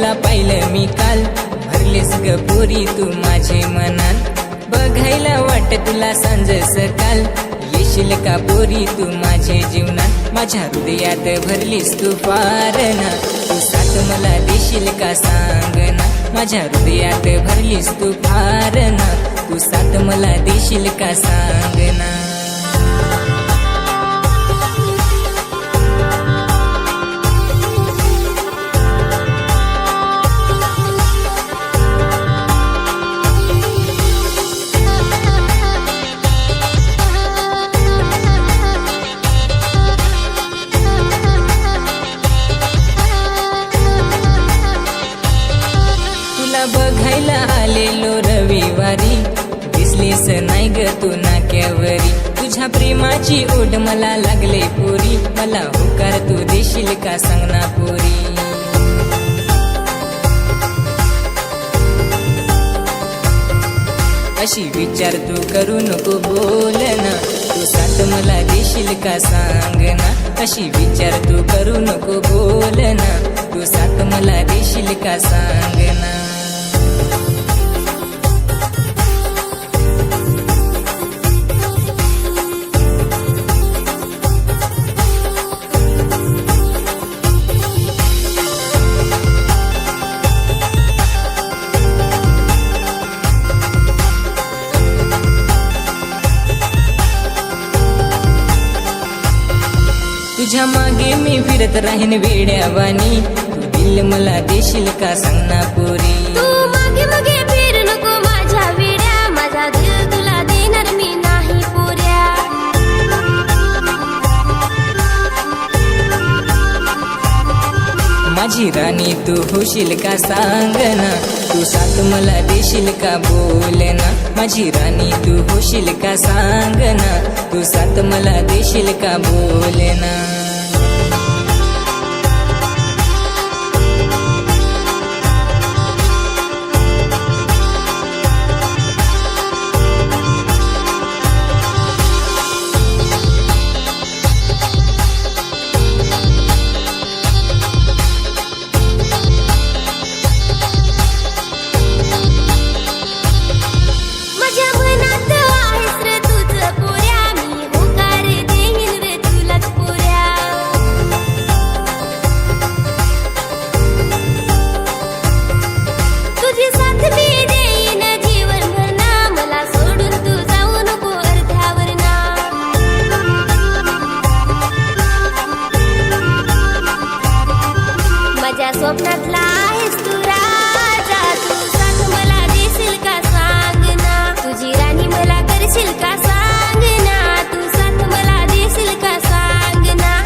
तुला पाहिलं मी काल, भरलीस ग पोरी तू माझे मनात, बघायला वाट तुला सांज सकाळ, येशील का पोरी तू माझे जीवनात, माझ्या हृदयात भरलीस तू पार ना, तू साथ मला देशील का सांग ना, माझ्या हृदयात भरलीस तू पार ना, तू साथ मला देशील का सांग ना. बघायला आलेलो रविवारी, दिसलीस नाही ग तू नाक्यावरी, तुझ्या प्रेमाची ओढ मला लागले पोरी, मला होकार तू देशील का सांग ना पोरी. अशी विचार तू करू नको बोल ना, तू साथ मला देशील का सांग ना, अशी विचार तू करू नको बोल ना, तू साथ मला देशील का सांग ना. तुझ्या मागे मी फिरत राहीन वेड्यावानी, तू दिल मला देशील का सांग ना पोरी. तू मागे मागे फिर नको माझ्या वेड्या, माझा दिल तुला देणार मी नाही पोऱ्या. माझी राणी तू होशील का सांग ना, तू साथ मला देशील का बोल ना, माझी राणी तू होशील का सांग ना, तू साथ मला देशील का बोल ना. स्वप्नातला आहेस तू राजा, तू साथ मला देशील का सांग ना, तुझी राणी मला करशील का सांग ना, तू साथ मला देशील का सांग ना.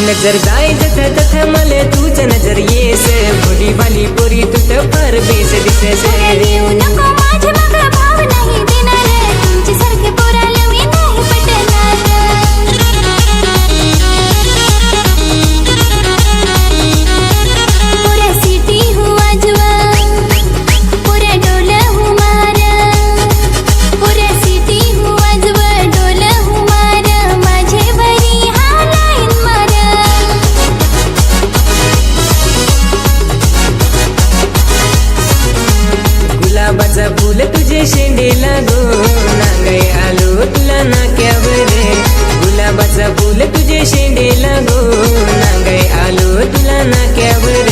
नजर जाय जथ तथ मले तूच नजर येस, भोली भाली पोरी तू तर फार बेस दिसेस. देऊ नको माझे मग भाव नाही देणार, तुमची सारखे पोराला मी नाही पटणार. पुऱ्या सिटी हूँ वाजवा, पुऱ्या डोल हूँ मारा, पुऱ्या सिटी हूँ वाजवा, डोल हूँ मारा, माझे बरी हा लाईन मारा. गुलाबाचा फूल तुझे शेंडेला गो, नांगाई आलो तुला नाक्यावर, गुलाबाचा फूल तुझे शेंडेला गो, नांगाई आलो तुला नाक्यावर,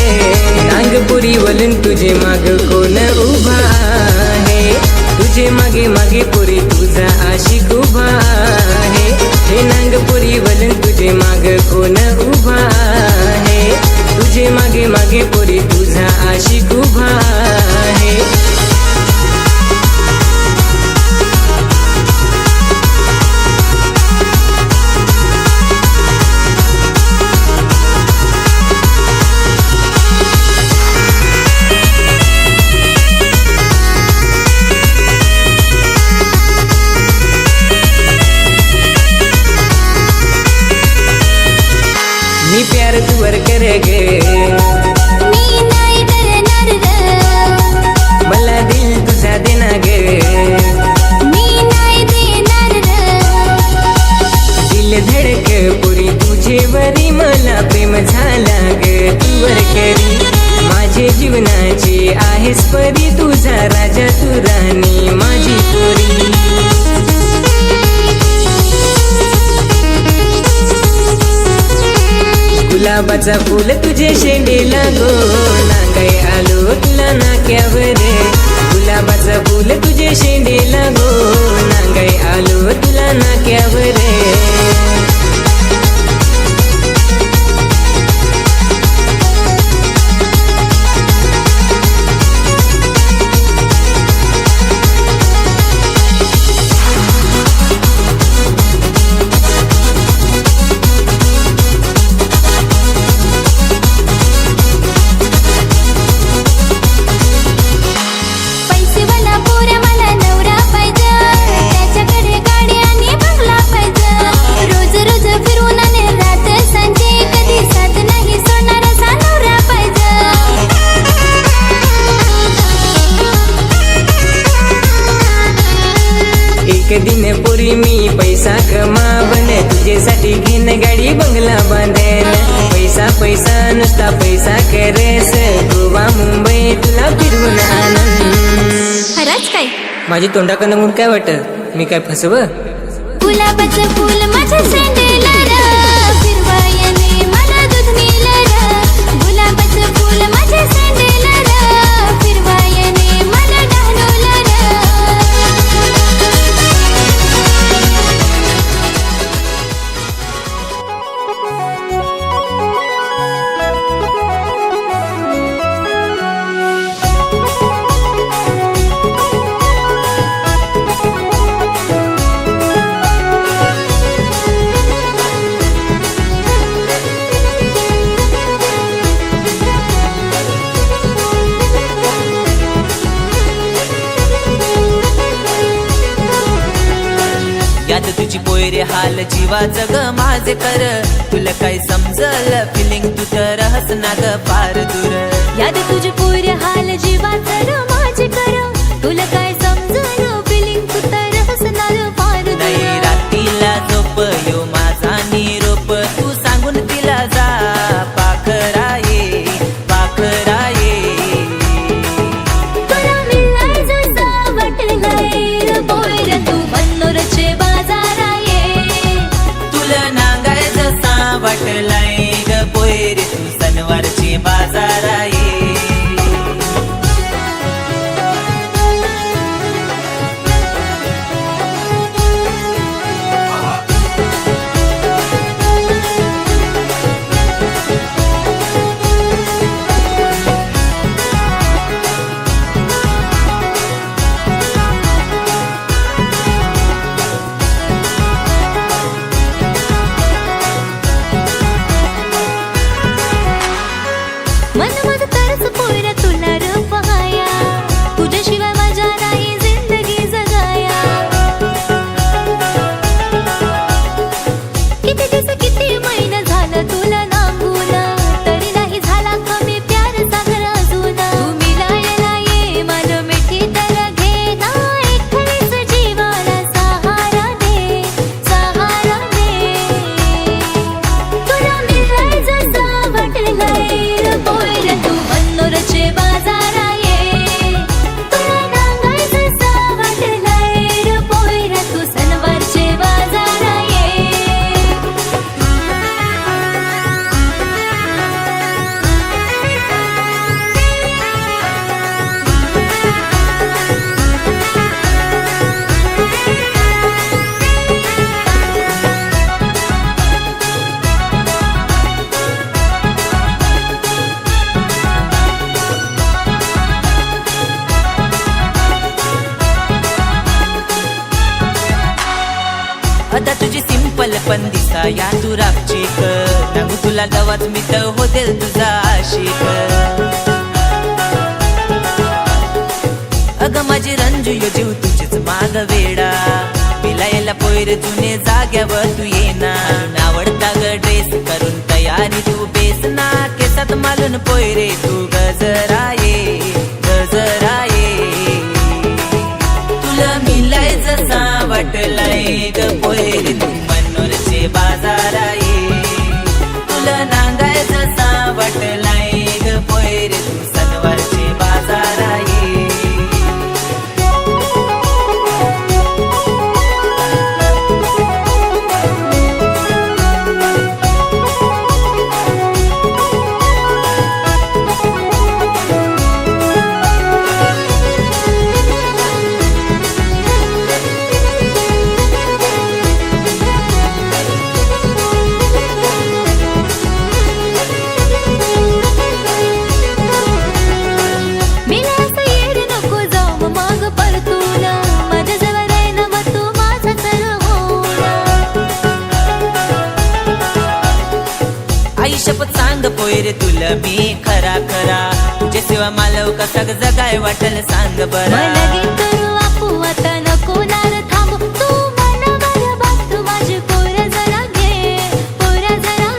नागपुरी वलून तुझे माग कोण उभा आहे, तुझे मागे मागे पोरी तुझा आशिक उभा आहे, कोण उभा आहे, तुझे मागे मागे पोरी तुझा आशिक उभा आहे. मी प्यार तुवर करे गे, मी नाही करणार ग, मला दिल तुझा देना गे, मी नाही देणार ग. दिल धडक पुरी तुझेवरी मला प्रेम झाला ग तुवर करी. माझे जीवनाची आहेस परी, तुझा राजा तू राणी माझी पोरी. गुलाबाचा फूल तुझे शेंडीला गो, नागाई आलो तुला नाक्यावर. गुलाबाचा फूल तुझे शेंडीला गो, नागाई आलो तुला नाक्यावर. पैसेवाला पोऱ्या मला नवरा पाहिजे, त्याच्याकडे गाडी आणि बंगला पाहिजे. रोज रोज फिरून आणि रात सांजे कधी साथ नाही सोडणार असा नवरा पाहिजे. एक दिन पोरी मी पैसा कमावन, तुझ्यासाठी घेन गाडी बंगला बांधेन. पैसा पैसा नुसता पैसा करेस, गोवा मुंबई तुला फिरवून आणन. खरंच काय माझी तोंडाकडनं म्हणून काय वाटत, मी काय फसव? गुलाबाचं फूल माझ्या सँडेला र, फिरवायने मला दूध नेलं र. गुलाबाचं फूल माझ्या सँडेला र, फिरवायने मला डहाणवलं र. यात तुझी पोयरे हाल जीवाचं ग माझे कर. तुला काय समजल फिलिंग तू तर हसना ग फार दूर. याद तुझे पोरे हाल जीवाचं र माझे कर. तुला काय समजलं फिलिंग तू तर हसणार फार नाही दूर. रात्रीला झोप यो माझा निरोप, तू सांगून तिला जा पाखराये पाखराये. तुला मिळाय जसं वाटलंय र पोरे, तू मनोरचे बाजार आहे. तुला नांगाय जसा वाटलाय ग पोयरे, तू सनवारची बाजार आहे. पण दिसा या तू रापचिक सांगू तुला दवाच मी तर होतेल तुझा आशिक अग माझी रंजू यो जीव तुझीच माग वेडा पिलायला पोयर जुने जाग्यावर तू येना आवडता ग ड्रेस करून तयारी तू बेस ना केसात मालून पोयरे तू गजराये गजराये तुला मिलाय जसा वाटलाय ग पोयरे तू मनोरचे बाजाराये तुला नांगाय जसा वाटलाय ग पोयरे तू सनवारचे बाजाराये शपथ सांग पोयरे तुला मी खरा खरा तुझे सेवा मालव कसा जगाय वाटल सांग बरं लगीन करू आपू आता नको नार थांब तू मनावर बघ तू माझी पोर जरा घे पोर जरा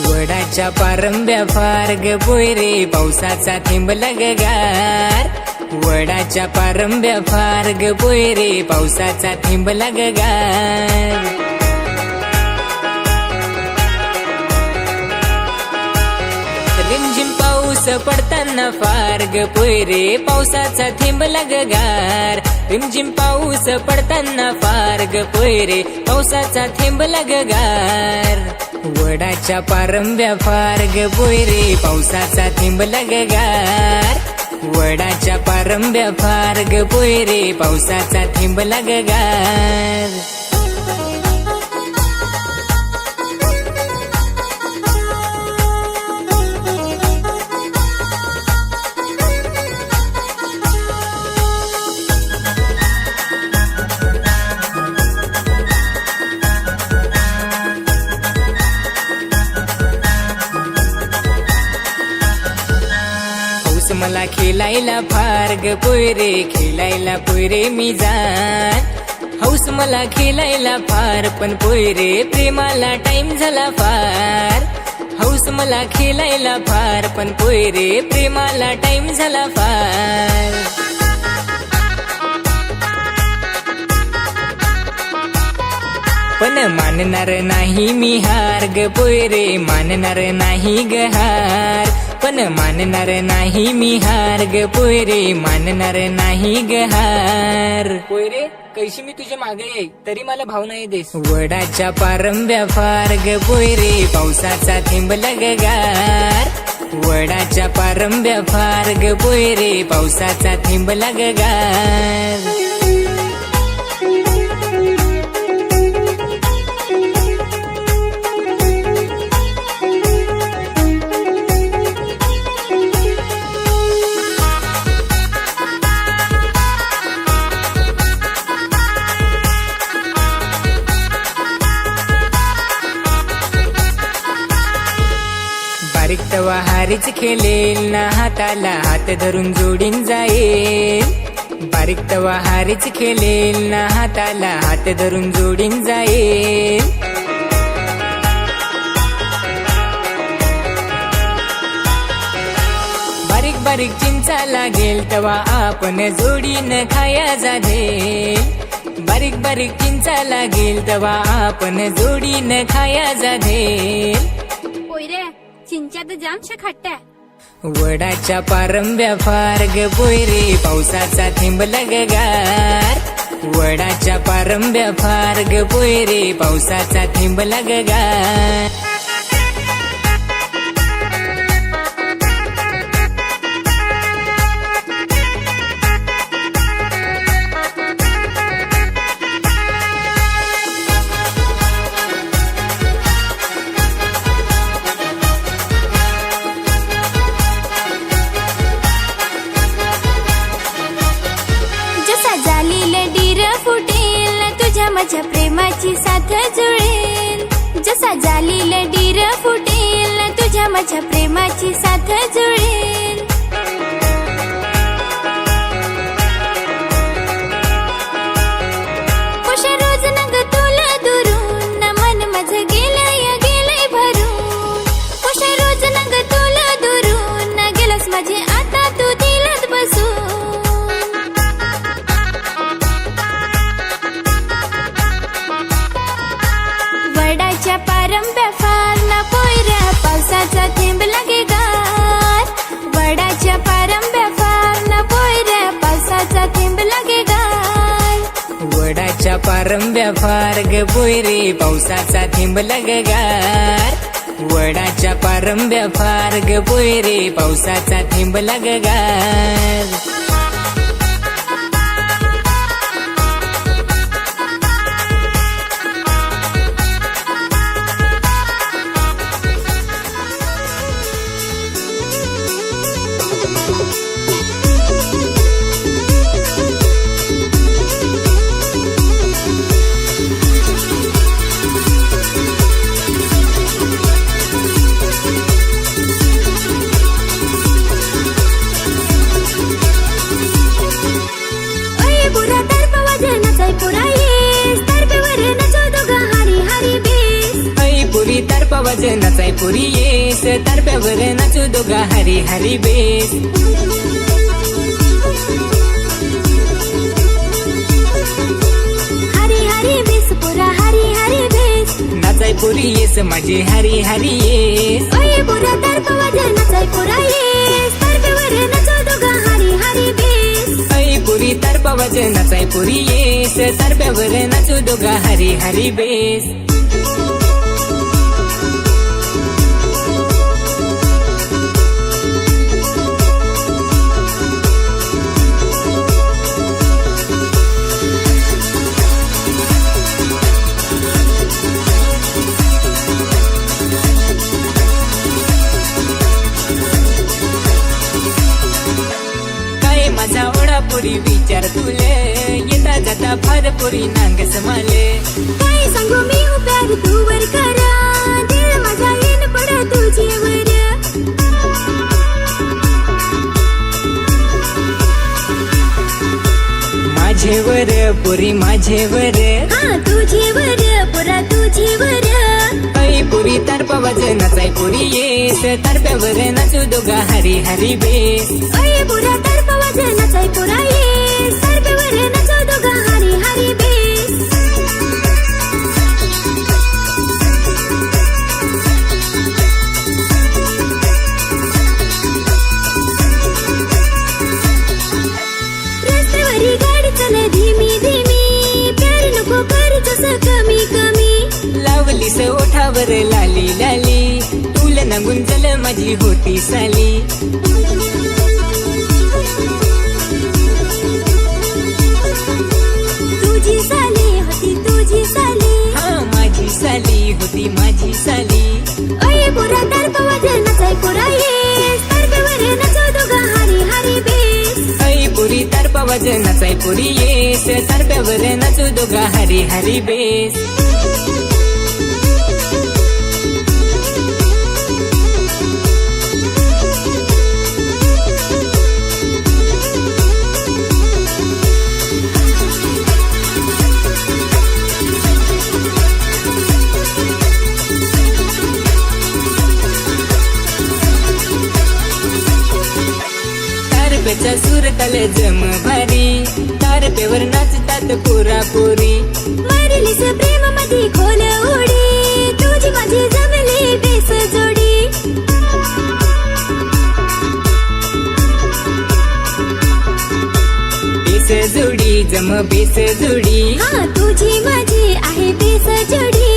वडाच्या पारंब्या फार ग पोयरे पावसाचा थेंब लगगार वडाच्या पारंब्या फार ग पोयरे पावसाचा थेंब लगगार रिमझिम पाऊस पडताना फार ग पोयरे पावसाचा थेंब लगगार रिमझिम पाऊस पडताना फार ग पोयरे पावसाचा थेंब लगगार वडाच्या पारंब्या फार ग पोयरे पावसाचा थेंब लगगार वडाच्या पारंब्या फार ग पोयरे पावसाचा थेंब लगगार मला खेळायला फार ग पोयरे खेळायला पोयरे मी जाण हौस मला खेळायला फार पण पोयरे प्रेमाला टाइम झाला फार हौस मला खेळायला फार पण पोयरे प्रेमाला टाइम झाला फार पण मानणार नाही मी हार ग पोयरे मानणार नाही ग हार पण मानणार नाही मी हार ग पोयरे मानणार नाही ग हार पोयरे कैशी मी तुझ्या मागे येई तरी मला भाव नाही देस वडाच्या पारंब्या फार ग पोयरे पावसाचा थेंब लगगार वडाच्या पारंब्या फार ग पोयरे पावसाचा थेंब लगगार बारीक तवा हारीच खेळेल ना हाताला हात धरून जोडीन जाईल बारीक तवा हारीच खेळेल ना हाताला हात धरून जोडीन जाईल बारीक बारीक चिंचा लागेल तेव्हा आपण जोडीनं खाया जाधेल. बारीक बारीक चिंचा लागेल तेव्हा आपण जोडीनं खाया जाधेल. पोयरे चिंचा तर जामशा खट्ट्या. वडाच्या पारंब्या फार ग पोयरे पावसाचा थेंब लगगार. वडाच्या पारंब्या फार ग पोयरे पावसाचा थेंब लगगार. माझ्या प्रेमाची साथ जुळेल. जसा जालीला डीर फुटेल तुझ्या माझ्या प्रेमाची साथ जुळेल. कुशा रोज नग तुला दुरून मन माझं गेलंय भरून. कुशा रोज नग तुला दुरून गेलस माझे आता तू दिलत बसून. वडाच्या पारंब्या फार ना पोयऱ्या पावसाचा थेंब लागे गार. वडाच्या पारंब्या फार ना पोयऱ्या पावसाचा थेंब लागे गार. वडाच्या पारंब्या फार ग पोयरे पावसाचा थेंब लगगार. वडाच्या पारंब्या फार ग पोयरे पावसाचा थेंब लगगार. वजनाचाय पुरी येस तारप्यावर नाचू दोघा हरी हरी बेस. हरी हरी बेस पुरा हरी हरी बेस. नाचाय पुरी येस माझी हरी हरी येस. ओये पुरा तारप वजनाचाय पुरा येस तारप्यावर नाचू दोघा हरी हरी बेस. ऐ पुरी तारपा वजनाचाय पुरी येस तारप्यावर नाचू दोघा हरी हरी बेस. माझा ओढा पुरी विचार तुले येता जाता फार पुरी नांगस माले. काय सांगू मी हो प्यार तू वर करा दिल माझा येन पडा तुझ्यावर. माझेवर पुरी माझेवर हा तुझेवर पुरा तुझेवर. ऐ पुरी तारपा वजनाचाय पुरी येस तारप्यावर नाचू दोघा हरी हरी बेस. ओये पुरा तारपा वजनाचाय पुरा येस तारप्यावर नाचू दोघा हरी हरी बेस. रस्त्यावरी गाडी चल धीमी धीमी प्यार नको कर तसं कमी कमी. लावलीस ओठावर लाली लाली तुला नागून चल माझी होती साली. तुझी साली होती तुझी साली. हा माझी साली होती माझी साली. ओये पुरा तारप वजनाचाय पुरा येस तारप्यावर नाचू दोघा हरी हरी बेस. ऐ पुरी तारपा वजनाचाय पुरी येस तारप्यावर नाचू दोघा हरी हरी बेस. आमचा सूर ताल जम भारी तारपेवर नाचतात पोरा पोरी मारलीस प्रेम मध्ये खोल उडी तुझी माझी जमली बेस जोडी बेस जोडी जम बेस जोडी हा तुझी माझी आहे बेस जोडी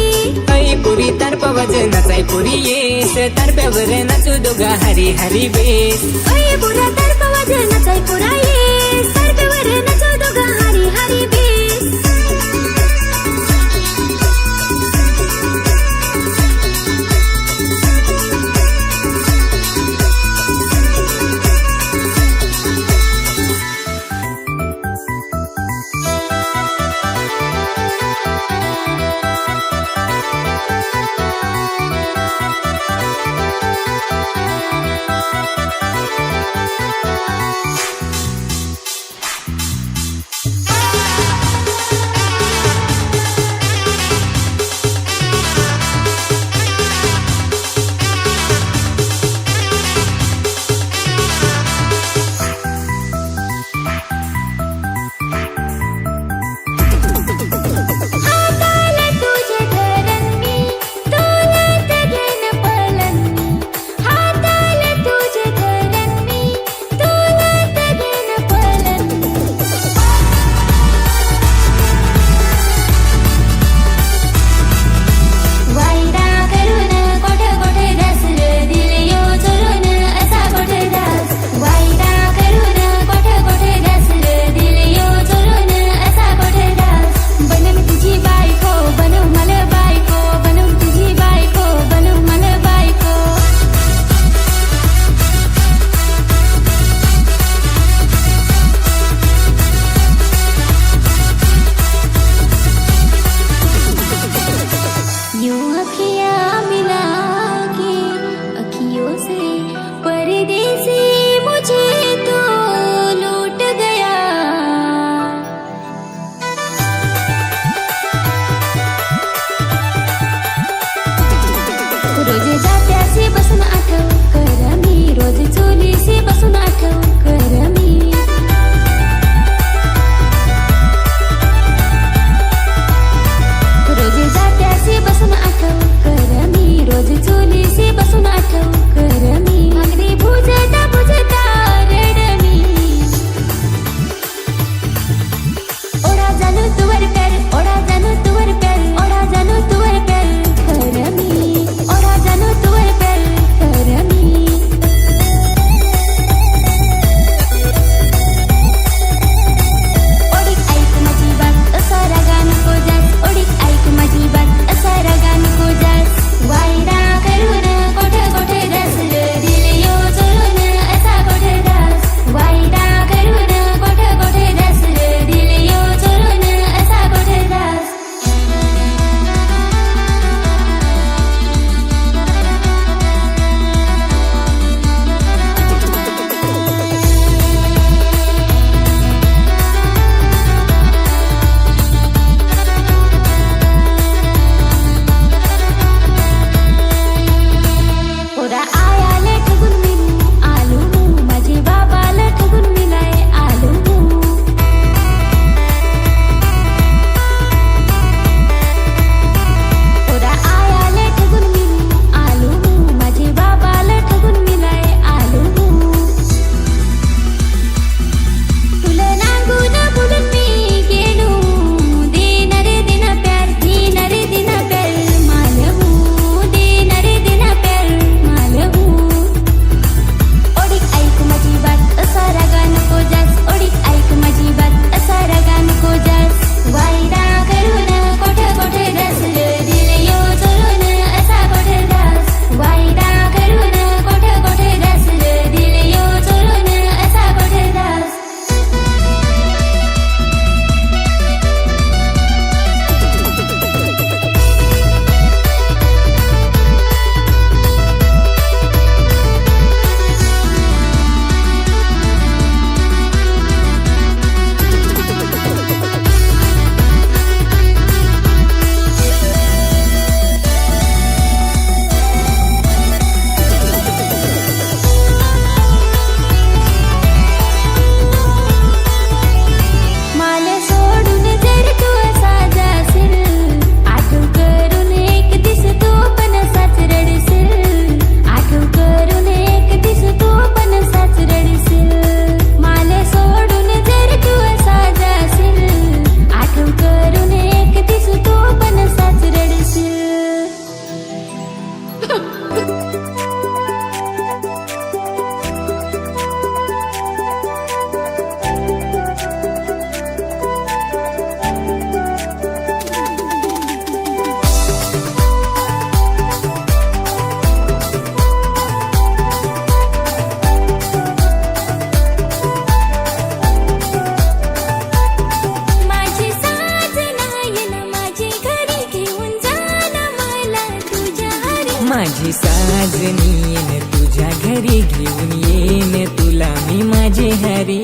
ऐ पुरी तारपा वाज नाचाय पुरी येस तारप्यावर नाचू दोघा हरी हरी बेस अय पुरा तर पवाज नाचाय पुरा ये सरपेवर नाचो दोघा हरी हरी बेस हाताला तुझे धरण मी डोळ्यात घेन पलन मी हाताला तुझे धरण मी डोळ्यात घेन पलन वायदा करून कोठे कोठे दासर दिल यो चोरून असा कोठे दास वायदा करून कोठे कोठे दासर दिल यो चोरून असा कोठे दास बनव तुझी बायको बनव मला बायको बनव तुझी बायको बनव मला बायको यूं अखियाँ मिला के अखियों से परदेसी मुझे तो लूट गया रोज जात्यासी बसून आठव कर मी रोज चोलीसी बसून आठव कर मी रोज जात्यासी बसून आठव कर मी रोज चोलीसी बसून आठव कर मी अगदी बुजता बुजता रड मी ओढा जाणू तुवर कर ओढा जाणू तुवर कर ओढा जाणू तुवर कर कर मी ओढा जाणू तुवर कर माझी साज नाही ना माझी घरी घेऊन जाना मला तुझ्या हरी. माझी साजनी येन तुझ्या घरी घेऊन येन तुला मी माझे हरी.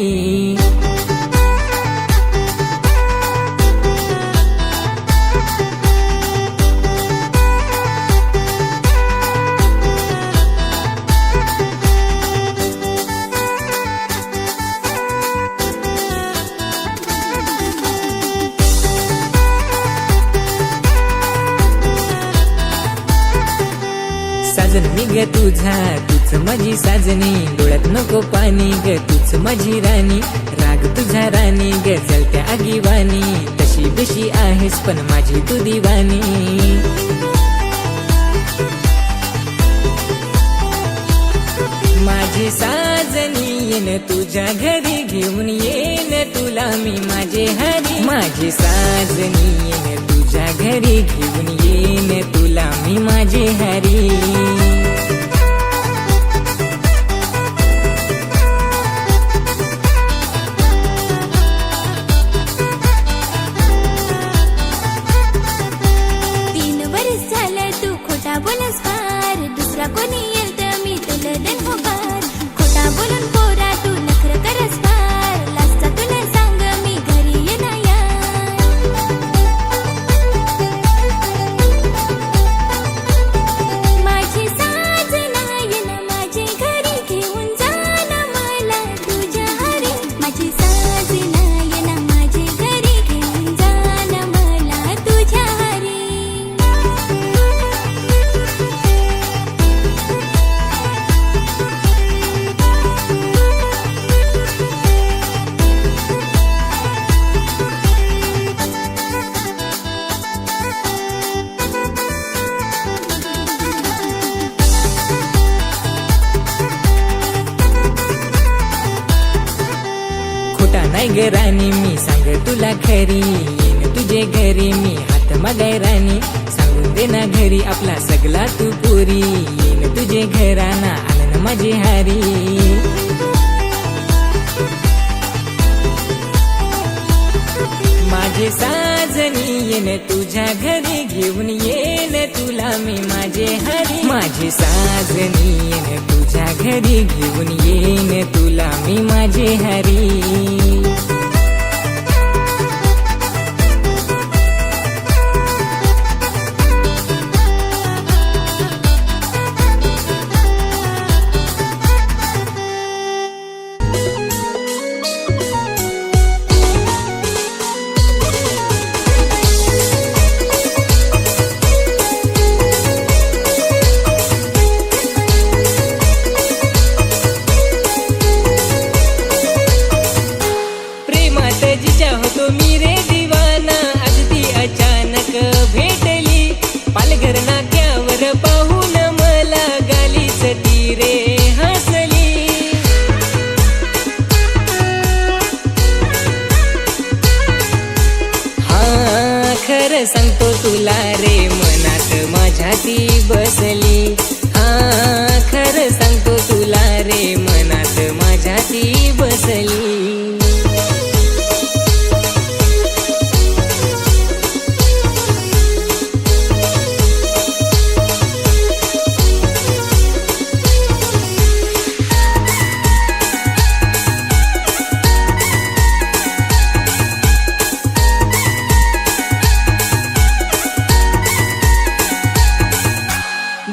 साजन मी ग तुझा तूच माझी साजनी, डोळ्यात नको पाणी ग तूच माझी राणी. राग तुझा राणी ग जलत्या आगीवाणी, तशी बेशी आहेस पण माझी तू दिवाणी. माझी साजनी येन तुझ्या घरी घेऊन येन तुला मी माझे हरी. माझी साजनी येन तुझ्या घरी घेऊन येन तुला मी माझे हरी. तीन वर्ष झालं तू खोटा बोलस फार, दुसरा कोणी येईल तर मी तुला देन होकार. खोटा बोलून पोरा तू नखर करस फार, लाजता तुला सांग मी घरी येणार यार. माझी साज नाही ना माझी घरी घेऊन जाना मला तुझ्या हरी. माझी साज नाही ना माझी घरी घेऊन जाना मला तुझ्या हरी. खोटा नाही ग राणी मी सांग तुला खरी, येन तुझे घरी मी हात मागाय राणी. सांगून दे ना घरी आपला सगळा तू पुरी, येन तुझे घराना आलं ना माझी हारी. माझे साजनी येन तुझ्या घरी घेऊन येन तुला मी माझे हरी. माझे साजनी येन तुझ्या घरी घेऊन येन तुला मी माझे हरी. प्रेमात जिच्या होतो मी रे दिवाना, अगदी अचानक भेटली. पालघर नाक्यावर पाहून मला गालीच ती रे हसली. हा खरं सांगतो तुला रे मनात माझ्या ती बसली. हा खरं सांगतो तुला रे मनात माझ्या ती बसली.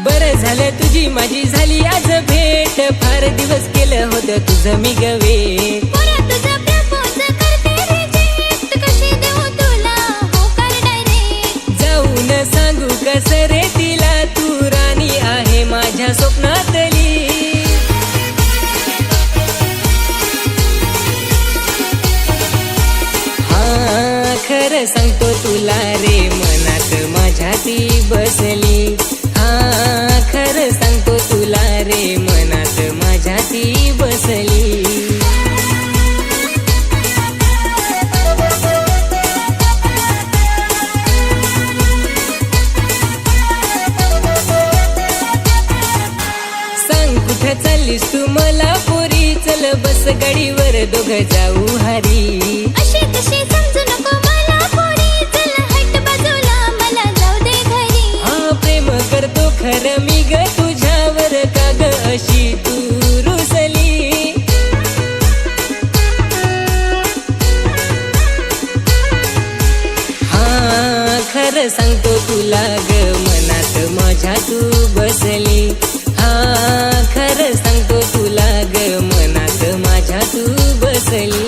बरं झालं तुझी माझी झाली आज भेट, फार दिवस केलं होतं तुझं मी गवे. पोरा तुझा प्रपोज करते रिजेक्ट, कशी देऊ तुला होकार डायरेक्ट. जाऊन सांगू कसं रे तिला तू राणी आहे माझ्या स्वप्नातली. हा खरं सांगतो तुला रे मनात माझ्या ती बसली. हा खरं म्हणलीस तू मला पोरी, चल बस गाडीवर दोघ जाऊ हारी. अशी तशी समजू नको मला पोरी, चल हट बाजूला मला जाऊ दे घरी. हा प्रेम करतो खरं मी ग तुझ्यावर, का ग अशी तू रुसली. हा खरं सांगतो तुला ग मनात माझ्या तू बसली. हा खरं सांगतो तुला ग मनात माझ्या तू बसली.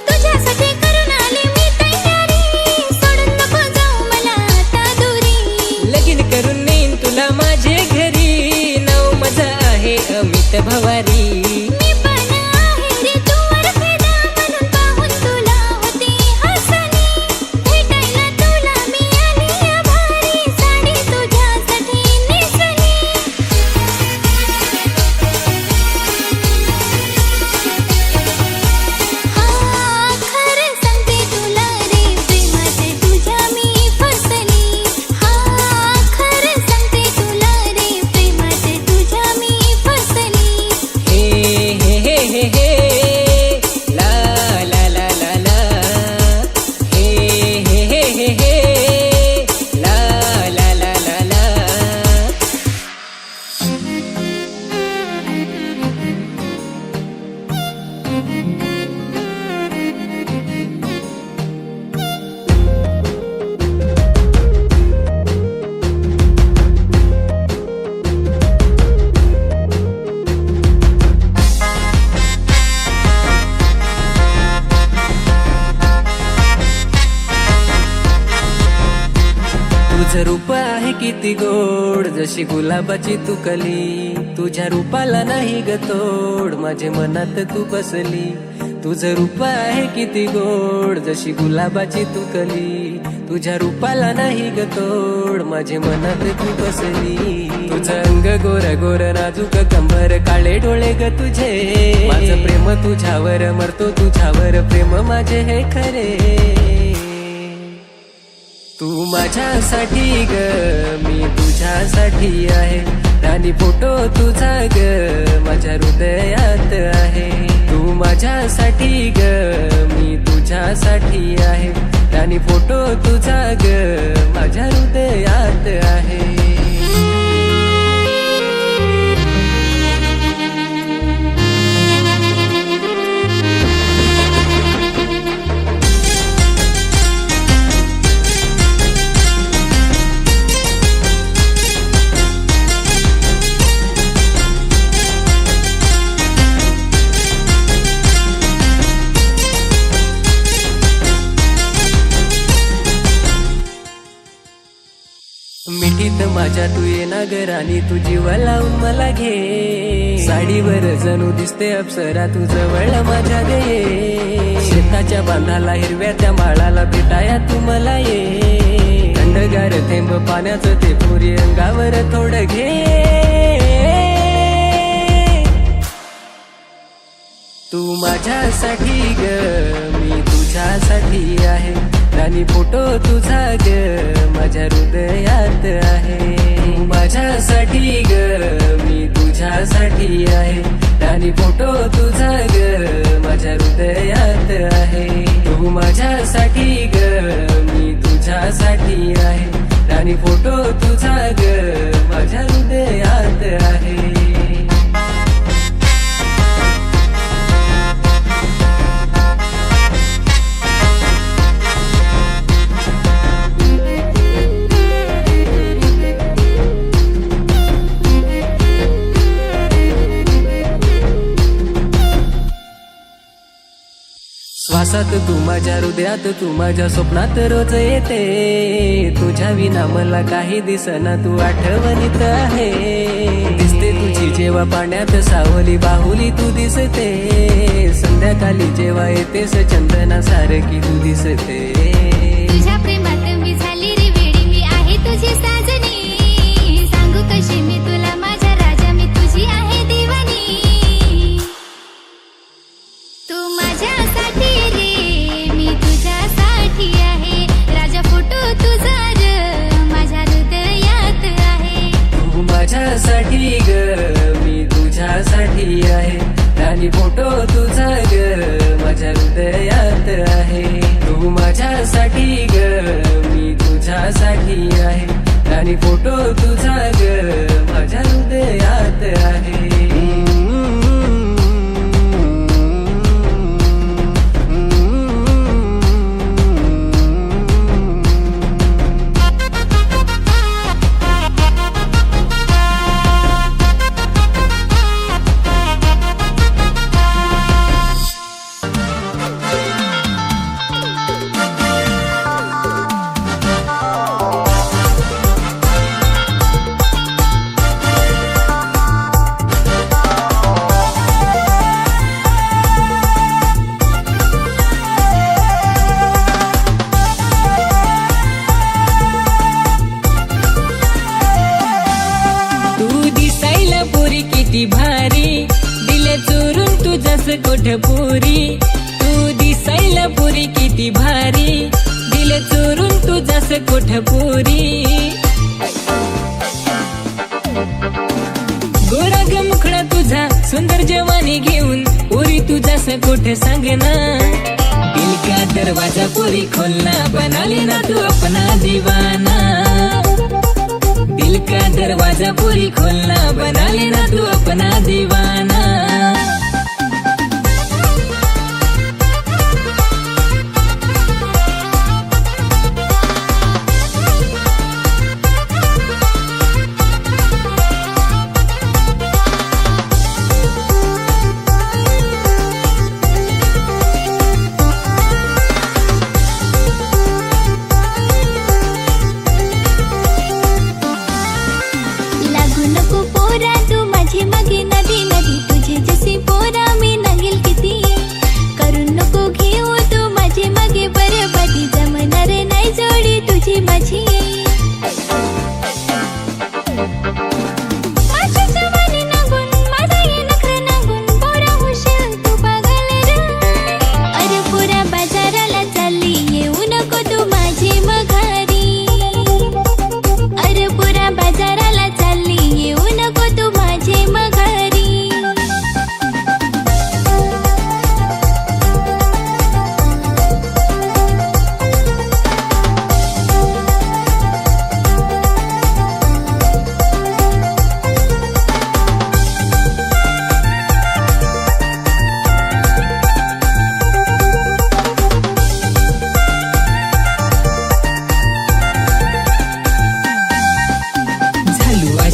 तुझ्यासाठी करून आले मी तयारी, सोडून नको जाऊ मला आता दुरी. लगीन करून नेईन तुला माझे घरी, नाव माझं आहे अमित भवारी. मी पण आहे रे तुवर फिदा, म्हणून पाहून तुला होती हसणी. भेटायला तुला मी आली आभारी, साडी तुझ्यासाठी नेसली. हा खरं सांगते तुला रे, प्रेमात तुझ्या मी फसली. हा खरं सांगते तुला रे, प्रेमात तुझ्या मी फसली. हे हे हे हे हे ला ला ला ला ला. हे हे हे हे हे ला ला ला ला ला. तुझं रूप आहे किती गोड, जशी गुलाबाची तू कली. तुझ्या रूपाला नाही ग तोड, माझे मनात तू बसली. तुझं रूप आहे किती गोड, जशी गुलाबाची तू कली. तुझ्या रूपाला नाही ग तोड, माझे मनात तू बसली. तुझं अंग गोर गोर नाजूक कंबर, काळे डोळे ग तुझे. माझं प्रेम तुझ्यावर, मरतो तुझ्यावर, प्रेम माझे हे खरे. तू माझ्यासाठी ग, मी तुझ्यासाठी आहे. राणी फोटो तुझा ग माझ्या हृदयात आहे. तू माझ्यासाठी ग, मी तुझ्यासाठी आहे. राणी फोटो तुझा ग माझ्या हृदयात आहे. मिठीत माझ्या तू ये ना ग राणी, तू जीवा लावून मला घे. साडीवर जणू दिसते अप्सरा, तू जवळ माझ्या गे. शेताच्या बांधाला हिरव्या त्या माळाला भेटाया तू मला ये. थंडगार थेंब पाण्याचं ते पुरी अंगावर थोडं घे. तू माझ्यासाठी ग, मी तुझ्यासाठी आहे. राणी फोटो तुझा ग माझ्या हृदयात आहे. तू माझ्यासाठी ग, मी तुझ्यासाठी आहे. राणी फोटो तुझा ग माझ्या हृदयात आहे. तू माझ्यासाठी ग, मी तुझ्यासाठी आहे. राणी फोटो तुझा ग माझ्या हृदयात आहे. श्वासात तू माझ्या हृदयात, तू माझ्या स्वप्नात रोज येते. तुझ्या विना मला काही दिसना, तू आठवणीत आहे. दिसते तुझी जेव्हा पाण्यात सावली बाहुली तू दिसते. संध्याकाळी जेव्हा येतेस चंदना सारखी तू दिसते. तुझ्या प्रेमात मी झाली रे वेडी, मी आहे तुझी साजनी. सांगू कशी मी तुला माझ्या राजा, मी तुझी आहे दिवानी. तू माझ्यासाठी रे, मी तुझ्यासाठी आहे. राजा फोटो तुझा र माझ्या हृदयात आहे. तू माझ्यासाठी ग, मी तुझ्यासाठी आहे. राणी फोटो तुझा ग माझ्या हृदयात आहे. तू माझ्यासाठी ग, मी तुझ्यासाठी आहे. राणी फोटो तुझा ग माझ्या हृदयात आहे. किती भारी दिले चोरून तू जसं कोठपुरी. तू दिसायला पुरी किती भारी दिले चोरून तू जसं कोठपुरी. गोरा ग मुखडा तुझा सुंदर जवानी घेऊन पुरी तू जसं कोठ सांगना. दिल का दरवाजा पुरी खोलना, बना लेना तू अपना दीवाना. दिल का दरवाजा पूरी खोलना, बना लेना तू अपना दीवाना. मगे नदी नदी तुझे जसे पोरा मी नगेल किती. करून नको घेऊ तू माझे मगे बरबादी, जमणार नाही जोडी तुझी माझी. माझी जवानी नागून माझा ये नखरा नागून पोरा होशील तू पागल र. अरे पुरा बाजाराला चालली येऊ नको तू माझी मघारी. अरे पुरा बाजाराला चालली येऊ नको तू माझे मघारी.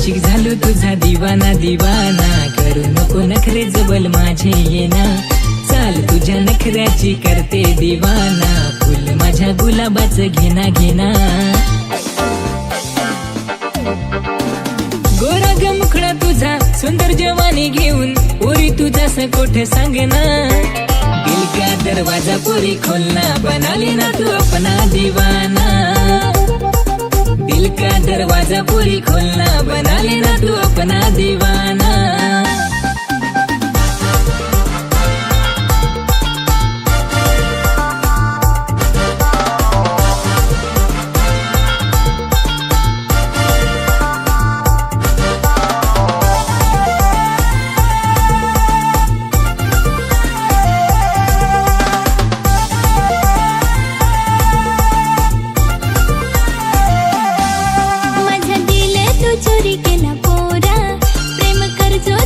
झालो तुझा दिवाना दिवाना. करू नको नखरे जबल माझे येना. चाल तुझ्या नखऱ्याची करते दिवाना. फुल माझ्या गुलाबाचं घेना घेना. गोरा ग मुखडा तुझा सुंदर जवानी घेऊन पोरी तुझा सकोठ सांगना. दिल का दरवाजा पोरी खोलना, बना लेना तू अपना दीवाना. दिल का दरवाजा पूरी खोलना, बना लेना तू अपना दीवाना. चोरी केला पोरा, प्रेम कर जो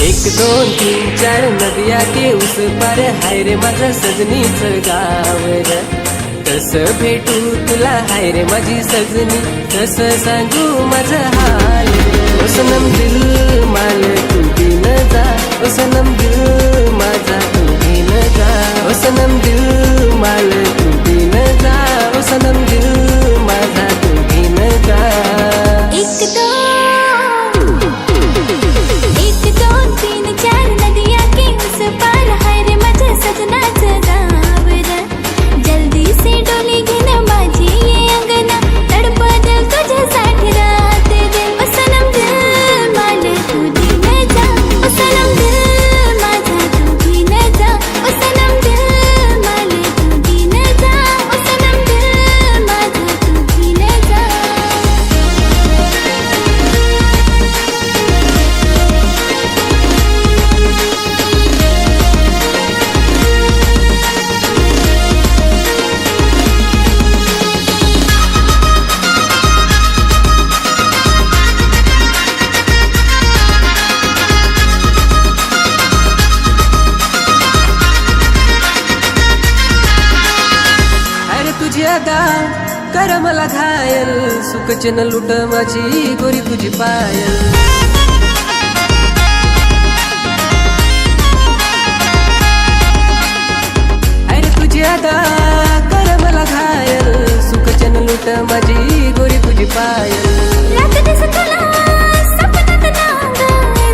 एक दोन तीन चार नदिया के उस पार हाय रे माझं सजनीचं गाव रे. कसं भेटू तुला हाय रे माझी सजनी, कसं सांगू माझं हाल. ओ सनम दिल माल तू दिन जा, ओ सनम दिल माझा तू दिन जा. ओ सनम दिल माल तू दिन जा, ओ सनम दिल माझा तू दिन जा. एक दोन तीन चार नदिया के उस पार हाय रे माझ्या सजनाचं गाव रे. जल्दी से डोली घेणं माझी ये अंगना, तडपदल तुझ्यासाठी राहते दिन. ओ सनम दिल माल तू दिन जा, ओ सनम दिल माझा तू दिन जा. ओ सनम दिल माल तू दिन जा, ओ सनम दिल माझा तू दिन जा. अरे तुझी अदा कर मला घायल, सुखचन लुट माझी गोरी तुझी पायल. अरे तुझी अदा कर मला घायल, सुखचन लुट माझी गोरी तुझी पायल. रात दिस तुला सपनात नांद,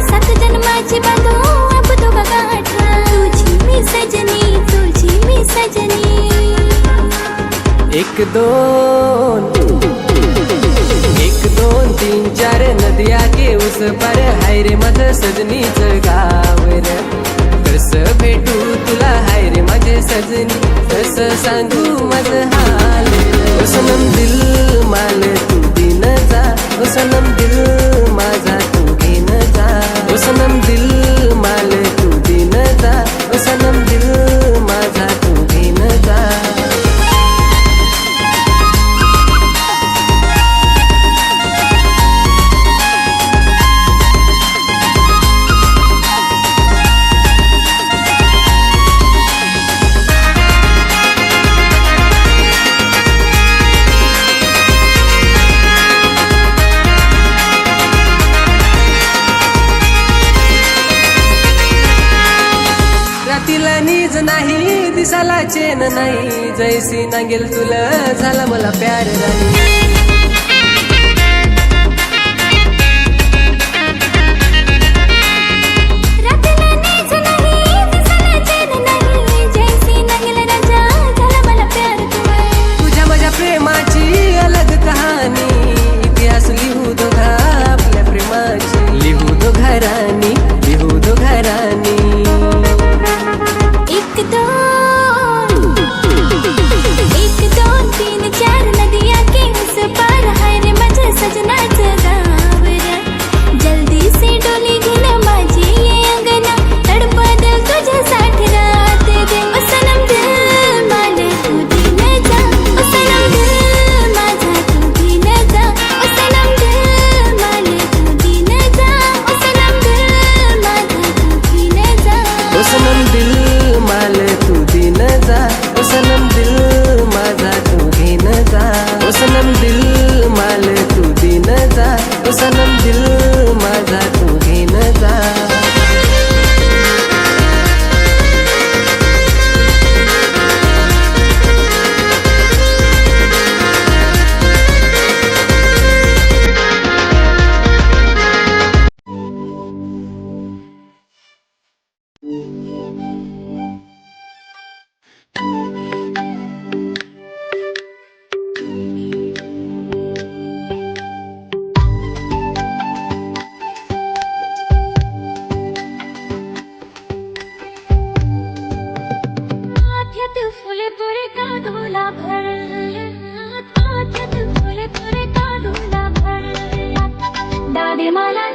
सात जन्माची बांधू आप दोघा गाठ. तुझी मी सजनी, तुझी मी सजनी. एक दोन तीन चार नदिया के उस पार हाय रे माझं सजनीचं गाव रे. कसं भेटू तुला हाय रे माझे सजनी, कसं सांगू माझं हाल. ओ सनम दिल माल तू दिन जा, ओ सनम दिल माझा तू घेन जा. ओ सनम दिल माल तू दिन जा, ओ सनम दिल माझा तू घेन जा. रातीला नीज नाही, दिसाला चेन नाही, जैसी नांगेल तुला झाला मला प्यार नाही. रातीला नीज नाही, दिसाला चैन नाही, जैसी नांगेल राजा झाला मला प्यार तुला. तुझ्या माझ्या प्रेमाची अलग कहाणी, इतिहास लिहू दोघा आपल्या प्रेमाची. लिहू दोघा राणी, लिहू दोघा राणी. एक दोन तीन चार नदिया के उस पार हाय रे माझ्या सजनाचं गाव रे. जल्दी से डोली घेणं माझी ये अंगना, तडपदल तुझ्यासाठी राहते दिन. ओ सनम दिल माल तू दिन जा, ओ सनम दिल माझा तू दिन जा. ओ सनम दिल माल तू दिन जा, ओ सनम दिल माझा तू दिन जा. ओ सनम दिल माल तू दिन जा, ओ सनम दिल माझा तू घेन जा. ओ सनम दिल माल तू दिन जा, ओ सनम दिल माझा तू घेन जा. आठ्यात फुले तुरे काढूला भर, आठ्यात फुले तुरे काढूला भर. दादी मला